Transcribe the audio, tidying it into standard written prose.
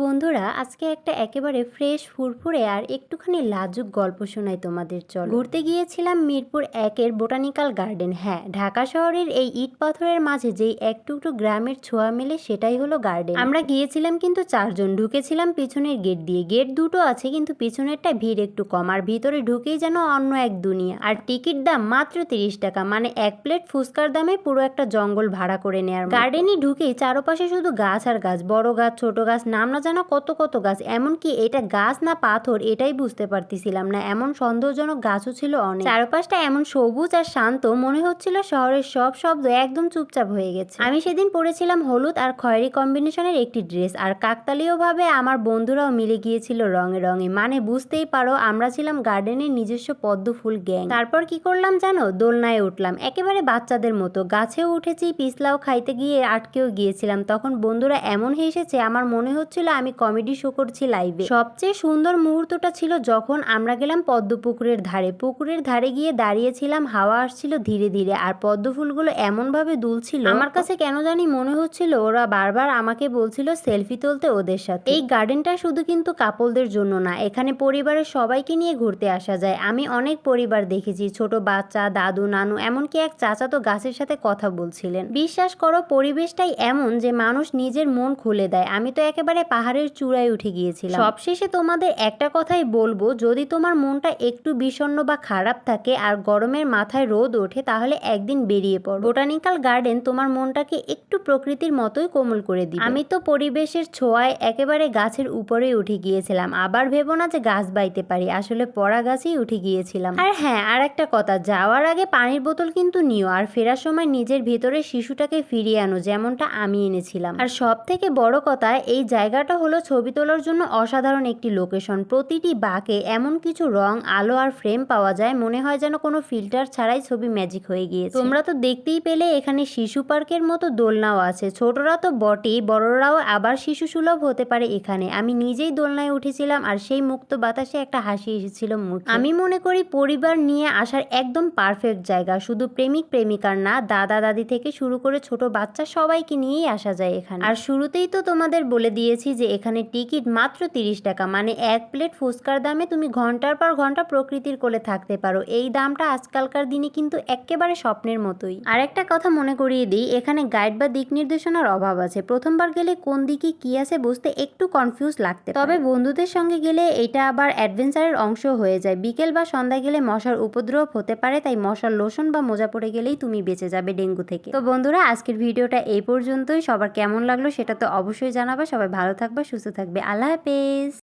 বন্ধুরা, আজকে একটা একেবারে ফ্রেশ ফুরফুরে আর একটুখানি লাজুক গল্প শোনাই তোমাদের। চলো, ঘুরতে গিয়েছিলাম মিরপুর একের বোটানিক্যাল গার্ডেন। হ্যাঁ, ঢাকা শহরের এই ইট পাথরের মাঝে যেই একটু একটু গ্রামের ছোঁয়া মেলে সেটাই হলো গার্ডেন। আমরা গিয়েছিলাম কিন্তু 4 জন, ঢুকেছিলাম পিছনের গেট দিয়ে। গেট দুটো আছে কিন্তু পিছনেরটা ভিড় একটু কম, আর ভিতরে ঢুকেই যেন অন্য এক দুনিয়া। আর টিকিট দাম মাত্র 30 টাকা, মানে 1 প্লেট ফুচকার দামে পুরো একটা জঙ্গল ভাড়া করে নেয়ার। গার্ডেনে ঢুকেই চারপাশে শুধু গাছ আর গাছ, বড় গাছ ছোট গাছ, নাম না জানা কত কত গাছ। এমনকি এটা গাছ না পাথর এটাই বুঝতে পারতেছিলাম না, এমন সন্দেহজনক গাছও ছিল অনেক। চারপাশটা এমন সবুজ আর শান্ত, মনে হচ্ছিল শহরের সব শব্দ একদম চুপচাপ হয়ে গেছে। আমি সেদিন পরেছিলাম হলুদ আর খয়েরি কম্বিনেশনের একটি ড্রেস, আর কাকতালীয় ভাবে আমার বন্ধুরাও মিলে গিয়েছিল রঙে রঙে। মানে বুঝতেই পারো, আমরা ছিলাম গার্ডেনের নিজস্ব পদ্ম ফুল গ্যাং। তারপর কি করলাম জানো? দোলনায় উঠলাম একেবারে বাচ্চাদের মতো। গাছেও উঠেছি, পিছলাও খাইতে গিয়ে আটকেও গিয়েছিলাম। তখন বন্ধুরা এমন হেসেছে, আমার মনে হচ্ছিল আমি কমেডি শো করছি লাইভে। সবচেয়ে সুন্দর মুহূর্তটা ছিল যখন আমরা গেলাম পদ্ম পুকুরের ধারে। পুকুরের ধারে গিয়ে দাঁড়িয়েছিলাম, হাওয়া আসছিল ধীরে ধীরে, আর পদ্ম ফুলগুলো এমন ভাবে দুলছিল, আমার কাছে কেন জানি মনে হচ্ছিল ওরা বারবার আমাকে বলছিল সেলফি তুলতে ওদের সাথে। এই গার্ডেনটা শুধু কিন্তু কাপলদের জন্য না, এখানে পরিবারের সবাইকে নিয়ে ঘুরতে আসা যায়। আমি অনেক পরিবার দেখেছি, ছোট বাচ্চা, দাদু, নানু, এমনকি এক চাচা তো গাছের সাথে কথা বলছিলেন। বিশ্বাস করো, পরিবেশটাই এমন যে মানুষ নিজের মন খুলে দেয়। আমি তো একেবারে পাহাড়ের চূড়ায় উঠে গিয়েছিলাম। সবশেষে তোমাদের একটা কথাই বলবো, যদি তোমার মনটা একটু বিষণ্ণ বা খারাপ থাকে আর গরমের মাথায় রোদ ওঠে, তাহলে একদিন বেরিয়ে পড়ো। বোটানিক্যাল গার্ডেন তোমার মনটাকে একটু প্রকৃতির মতোই কোমল করে দিবে। আমি তো পরিবেশের ছোঁয়ায় একেবারে গাছের উপরেই উঠে গিয়েছিলাম। আবার ভেবো না যে গাছ বাইতে পারি, আসলে পড়া গাছেই উঠে গিয়েছিলাম। আর হ্যাঁ, আর একটা কথা, যাওয়ার আগে পানির বোতল কিন্তু নিও, আর ফেরার সময় নিজের ভিতরে শিশুটাকে ফিরিয়ে আনো, যেমনটা আমি এনেছিলাম। আর সব থেকে বড় কথা, এই জায়গাটা হলো ছবি তোলার জন্য অসাধারণ একটি লোকেশন। প্রতিটি বাঁকে এমন কিছু রং, আলো আর ফ্রেম পাওয়া যায়, মনে হয় যেন কোনো ফিল্টার ছাড়াই ছবি ম্যাজিক হয়ে গিয়েছে। তোমরা তো দেখতেই পেলে, এখানে শিশু পার্কের মতো দোলনাও আছে। ছোটরা তো বটেই, বড়রাও আবার শিশু সুলভ হতে পারে এখানে। আমি নিজেই দোলনায় উঠেছিলাম, আর সেই মুক্ত বাতাসে একটা হাসি এসেছিল মুখে। আমি মনে করি পরিবার নিয়ে আসার একদম পারফেক্ট জায়গা। শুধু প্রেমিক প্রেমিকার না, দাদা দাদি থেকে শুরু করে ছোট বাচ্চা সবাইকে নিয়েই আসা যায় এখানে। আর শুরুতেই তো তোমাদের বলে দিয়েছি যে এখানে টিকিট মাত্র 30 টাকা, মানে 1 প্লেট ফুচকার দামে তুমি ঘন্টার পর ঘন্টা প্রকৃতির কোলে থাকতে পারো। এই দামটা আজকালকার দিনে কিন্তু একেবারে স্বপ্নের মতোই। আর একটা কথা মনে করিয়ে দিই, এখানে গাইড বা দিক নির্দেশনার অভাব আছে। প্রথমবার গেলে কোন দিকে কি আছে বুঝতে একটু কনফিউজ লাগতে, তবে বন্ধুদের সঙ্গে গেলে এটা আবার অ্যাডভেঞ্চারের অংশ হয়ে যায়। বিকেল বা সন্ধ্যায় গেলে মশার উপদ্রব হতে পারে, তাই মশার লোশন বা মোজা পরে গেলেই তুমি বেঁচে যাবে ডেঙ্গু থেকে। তো বন্ধুরা, আজকের ভিডিওটা এই পর্যন্তই। সবার কেমন লাগলো সেটা তো অবশ্যই জানাবা। সবাই ভালো থাকবে, সুস্থ থাকবে। আল্লাহ হাফেজ।